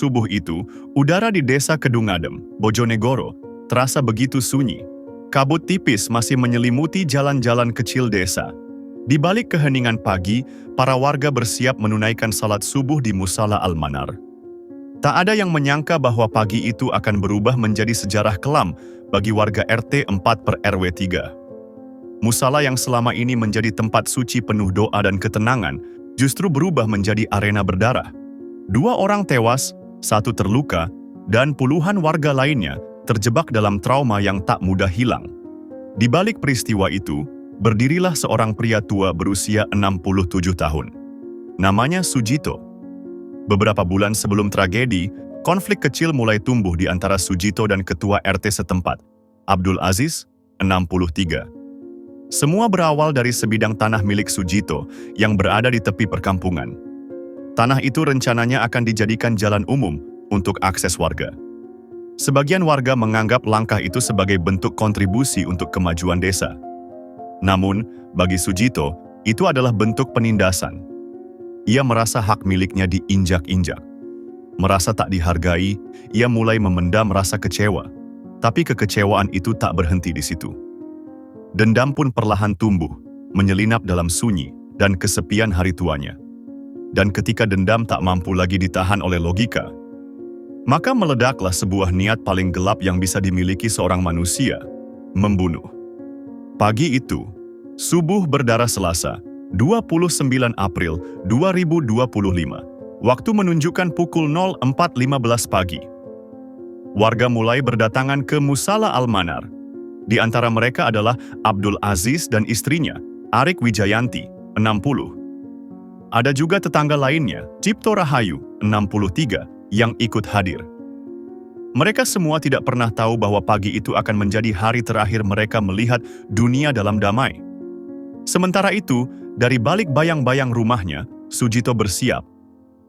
subuh itu, udara di desa Kedungadem, Bojonegoro, terasa begitu sunyi. Kabut tipis masih menyelimuti jalan-jalan kecil desa. Di balik keheningan pagi, para warga bersiap menunaikan salat subuh di Musala Al-Manar. Tak ada yang menyangka bahwa pagi itu akan berubah menjadi sejarah kelam bagi warga RT 4 per RW 3. Musala yang selama ini menjadi tempat suci penuh doa dan ketenangan, justru berubah menjadi arena berdarah. 2 orang tewas, 1 terluka, dan puluhan warga lainnya terjebak dalam trauma yang tak mudah hilang. Di balik peristiwa itu, berdirilah seorang pria tua berusia 67 tahun. Namanya Sujito. Beberapa bulan sebelum tragedi, konflik kecil mulai tumbuh di antara Sujito dan ketua RT setempat, Abdul Aziz, 63. Semua berawal dari sebidang tanah milik Sujito yang berada di tepi perkampungan. Tanah itu rencananya akan dijadikan jalan umum untuk akses warga. Sebagian warga menganggap langkah itu sebagai bentuk kontribusi untuk kemajuan desa. Namun, bagi Sujito, itu adalah bentuk penindasan. Ia merasa hak miliknya diinjak-injak. Merasa tak dihargai, ia mulai memendam rasa kecewa. Tapi kekecewaan itu tak berhenti di situ. Dendam pun perlahan tumbuh, menyelinap dalam sunyi dan kesepian hari tuanya. Dan ketika dendam tak mampu lagi ditahan oleh logika, maka meledaklah sebuah niat paling gelap yang bisa dimiliki seorang manusia, membunuh. Pagi itu, subuh berdarah Selasa, 29 April 2025, waktu menunjukkan pukul 04.15 pagi. Warga mulai berdatangan ke Musala Al-Manar. Di antara mereka adalah Abdul Aziz dan istrinya, Arik Wijayanti, 60. Ada juga tetangga lainnya, Cipto Rahayu, 63, yang ikut hadir. Mereka semua tidak pernah tahu bahwa pagi itu akan menjadi hari terakhir mereka melihat dunia dalam damai. Sementara itu, dari balik bayang-bayang rumahnya, Sujito bersiap.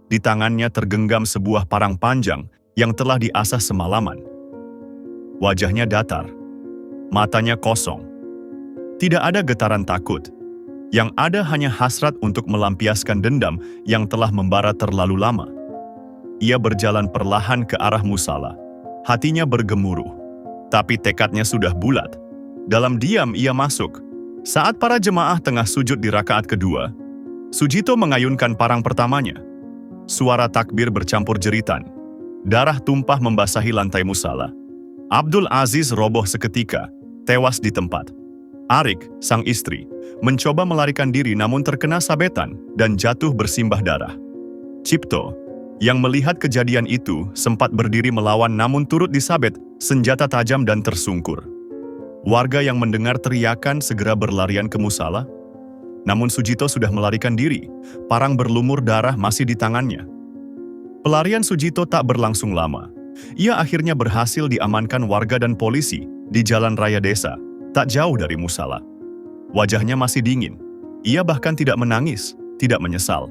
Di tangannya tergenggam sebuah parang panjang yang telah diasah semalaman. Wajahnya datar. Matanya kosong. Tidak ada getaran takut. Yang ada hanya hasrat untuk melampiaskan dendam yang telah membara terlalu lama. Ia berjalan perlahan ke arah musala. Hatinya bergemuruh. Tapi tekadnya sudah bulat. Dalam diam ia masuk. Saat para jemaah tengah sujud di rakaat kedua, Sujito mengayunkan parang pertamanya. Suara takbir bercampur jeritan. Darah tumpah membasahi lantai musala. Abdul Aziz roboh seketika, tewas di tempat. Arik, sang istri, mencoba melarikan diri namun terkena sabetan dan jatuh bersimbah darah. Cipto, yang melihat kejadian itu, sempat berdiri melawan namun turut disabet senjata tajam dan tersungkur. Warga yang mendengar teriakan segera berlarian ke musala. Namun Sujito sudah melarikan diri, parang berlumur darah masih di tangannya. Pelarian Sujito tak berlangsung lama. Ia akhirnya berhasil diamankan warga dan polisi di jalan raya desa, tak jauh dari musala. Wajahnya masih dingin. Ia bahkan tidak menangis, tidak menyesal.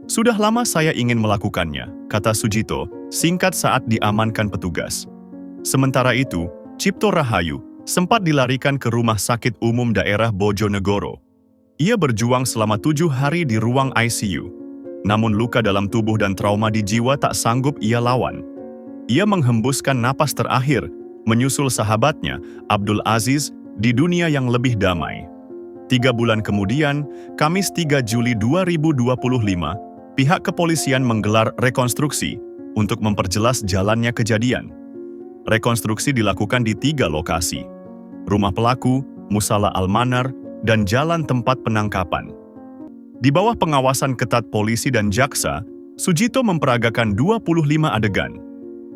Sudah lama saya ingin melakukannya, kata Sujito, singkat saat diamankan petugas. Sementara itu, Cipto Rahayu sempat dilarikan ke rumah sakit umum daerah Bojonegoro. Ia berjuang selama 7 hari di ruang ICU. Namun luka dalam tubuh dan trauma di jiwa tak sanggup ia lawan. Ia menghembuskan napas terakhir, menyusul sahabatnya, Abdul Aziz, di dunia yang lebih damai. 3 bulan kemudian, Kamis 3 Juli 2025, pihak kepolisian menggelar rekonstruksi untuk memperjelas jalannya kejadian. Rekonstruksi dilakukan di 3 lokasi. Rumah pelaku, Musala Al-Manar, dan jalan tempat penangkapan. Di bawah pengawasan ketat polisi dan jaksa, Sujito memperagakan 25 adegan.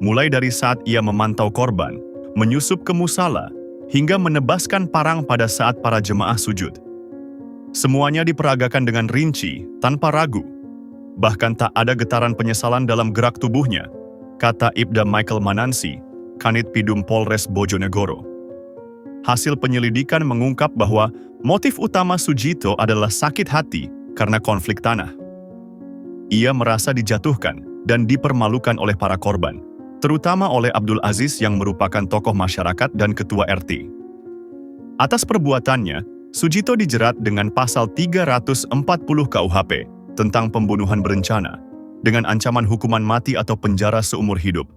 Mulai dari saat ia memantau korban, menyusup ke musala, hingga menebaskan parang pada saat para jemaah sujud. Semuanya diperagakan dengan rinci, tanpa ragu. Bahkan tak ada getaran penyesalan dalam gerak tubuhnya, kata Ibda Michael Manansi, Kanit Pidum Polres Bojonegoro. Hasil penyelidikan mengungkap bahwa motif utama Sujito adalah sakit hati karena konflik tanah. Ia merasa dijatuhkan dan dipermalukan oleh para korban, terutama oleh Abdul Aziz yang merupakan tokoh masyarakat dan ketua RT. Atas perbuatannya, Sujito dijerat dengan pasal 340 KUHP tentang pembunuhan berencana dengan ancaman hukuman mati atau penjara seumur hidup.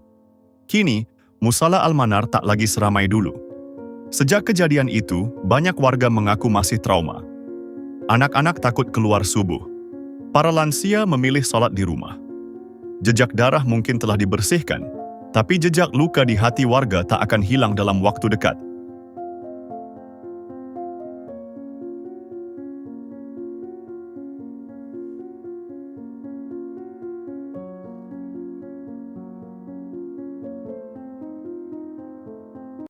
Kini, Musalla Al-Manar tak lagi seramai dulu. Sejak kejadian itu, banyak warga mengaku masih trauma. Anak-anak takut keluar subuh. Para lansia memilih sholat di rumah. Jejak darah mungkin telah dibersihkan, tapi jejak luka di hati warga tak akan hilang dalam waktu dekat.